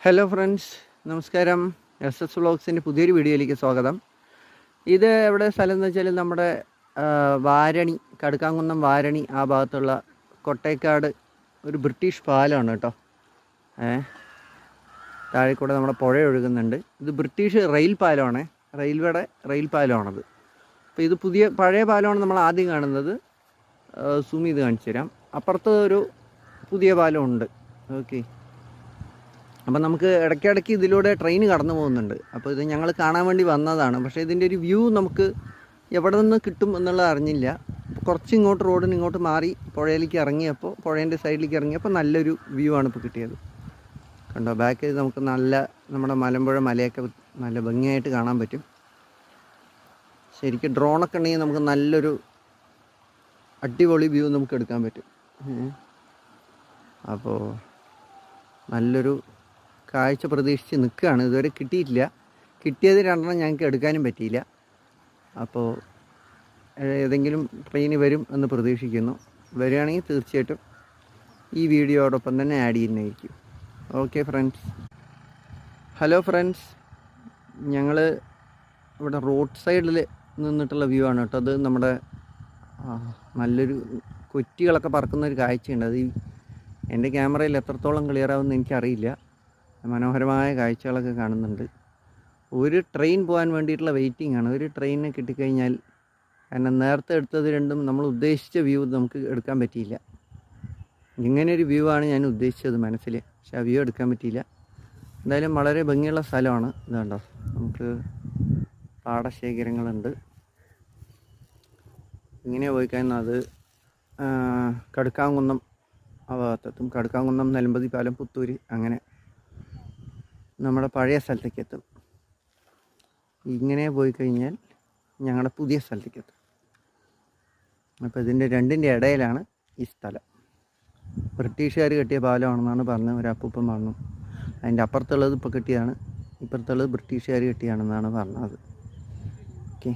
Hello friends, നമസ്കാരം. SS വ്ളോഗ്സിൻ്റെ പുതിയൊരു വീഡിയോയിലേക്ക് സ്വാഗതം. ഇത് എവിടെ സ്ഥലം എന്ന് വെച്ചാൽ നമ്മുടെ വാരണി, കടുക്കാംകുന്നം വാരണി ആ ഭാഗത്തുള്ള കൊട്ടേക്കാട് ഒരു ബ്രിട്ടീഷ് പാലമാണ് കേട്ടോ. താഴെ കൂടെ നമ്മുടെ പുഴ ഒഴുകുന്നുണ്ട്. ഇത് ബ്രിട്ടീഷ് റെയിൽ പാലമാണ്, റെയിൽവേയുടെ റെയിൽ പാലമാണത്. അപ്പോൾ ഇത് പഴയ പാലമാണ് നമ്മൾ ആദ്യം കാണുന്നത്. സൂം ചെയ്ത് കാണിച്ചു തരാം. അപ്പുറത്ത് ഒരു പുതിയ പാലമുണ്ട്. ഓക്കെ, അപ്പം നമുക്ക് ഇടയ്ക്കിടയ്ക്ക് ഇതിലൂടെ ട്രെയിൻ കടന്നു പോകുന്നുണ്ട്. അപ്പോൾ ഇത് ഞങ്ങൾ കാണാൻ വേണ്ടി വന്നതാണ്. പക്ഷേ ഇതിൻ്റെ ഒരു വ്യൂ നമുക്ക് എവിടെ നിന്ന് കിട്ടും എന്നുള്ളത് അറിഞ്ഞില്ല. കുറച്ച് ഇങ്ങോട്ട് റോഡിന് ഇങ്ങോട്ട് മാറി പുഴയിലേക്ക് ഇറങ്ങിയപ്പോൾ, പുഴേൻ്റെ സൈഡിലേക്ക് ഇറങ്ങിയപ്പോൾ നല്ലൊരു വ്യൂ ആണ് ഇപ്പോൾ കിട്ടിയത്. കണ്ടോ, ബാക്കിൽ നമുക്ക് നമ്മുടെ മലമ്പുഴ മലയൊക്കെ നല്ല ഭംഗിയായിട്ട് കാണാൻ പറ്റും. ശരിക്കും ഡ്രോണൊക്കെ ഉണ്ടെങ്കിൽ നമുക്ക് നല്ലൊരു അടിപൊളി വ്യൂ നമുക്ക് എടുക്കാൻ പറ്റും. അപ്പോൾ നല്ലൊരു കാഴ്ച പ്രതീക്ഷിച്ച് നിൽക്കുകയാണ്. ഇതുവരെ കിട്ടിയിട്ടില്ല. കിട്ടിയത് രണ്ടെണ്ണം ഞങ്ങൾക്ക് എടുക്കാനും പറ്റിയില്ല. അപ്പോൾ ഏതെങ്കിലും ട്രെയിന് വരും എന്ന് പ്രതീക്ഷിക്കുന്നു. വരികയാണെങ്കിൽ തീർച്ചയായിട്ടും ഈ വീഡിയോയോടൊപ്പം തന്നെ ആഡ് ചെയ്യുന്നതായിരിക്കും. Okay friends. ഹലോ ഫ്രണ്ട്സ്, ഞങ്ങൾ ഇവിടെ റോഡ് സൈഡിൽ നിന്നിട്ടുള്ള വ്യൂ ആണ് കേട്ടോ. അത് നമ്മുടെ നല്ലൊരു കൊറ്റികളൊക്കെ പറക്കുന്നൊരു കാഴ്ചയുണ്ട്. അത് എൻ്റെ ക്യാമറയിൽ എത്രത്തോളം ക്ലിയറാവുമെന്ന് എനിക്കറിയില്ല. മനോഹരമായ കാഴ്ചകളൊക്കെ കാണുന്നുണ്ട്. ഒരു ട്രെയിൻ പോകാൻ വേണ്ടിയിട്ടുള്ള വെയിറ്റിംഗ് ആണ്. ഒരു ട്രെയിനിനെ കിട്ടിക്കഴിഞ്ഞാൽ, കാരണം നേരത്തെ എടുത്തത് രണ്ടും നമ്മൾ ഉദ്ദേശിച്ച വ്യൂ നമുക്ക് എടുക്കാൻ പറ്റിയില്ല. ഇങ്ങനെയൊരു വ്യൂ ആണ് ഞാൻ ഉദ്ദേശിച്ചത് മനസ്സിൽ, പക്ഷെ ആ വ്യൂ എടുക്കാൻ പറ്റിയില്ല. എന്തായാലും വളരെ ഭംഗിയുള്ള സ്ഥലമാണ്. ഇത് കണ്ടോ, നമുക്ക് പാടശേഖരങ്ങളുണ്ട്. ഇങ്ങനെ പോയി കഴിഞ്ഞാൽ അത് കടുക്കാംകുന്നം ആ ഭാഗത്തെത്തും. കടുക്കാംകുന്നം, നെലമ്പതി പാലം, പുത്തൂര്, അങ്ങനെ നമ്മുടെ പഴയ സ്ഥലത്തേക്ക് എത്തും. ഇങ്ങനെ പോയി കഴിഞ്ഞാൽ ഞങ്ങളുടെ പുതിയ സ്ഥലത്തേക്ക് എത്തും. അപ്പോൾ ഇതിൻ്റെ രണ്ടിൻ്റെ ഇടയിലാണ് ഈ സ്ഥലം. ബ്രിട്ടീഷുകാർ കെട്ടിയ പാലമാണെന്നാണ് പറഞ്ഞത്. ഒരു അപ്പൂപ്പൻ പറഞ്ഞു. അതിൻ്റെ അപ്പുറത്തുള്ളത് ഇപ്പോൾ കെട്ടിയതാണ്, ഇപ്പുറത്തുള്ളത് ബ്രിട്ടീഷുകാർ കെട്ടിയാണെന്നാണ് പറഞ്ഞത്. ഓക്കെ.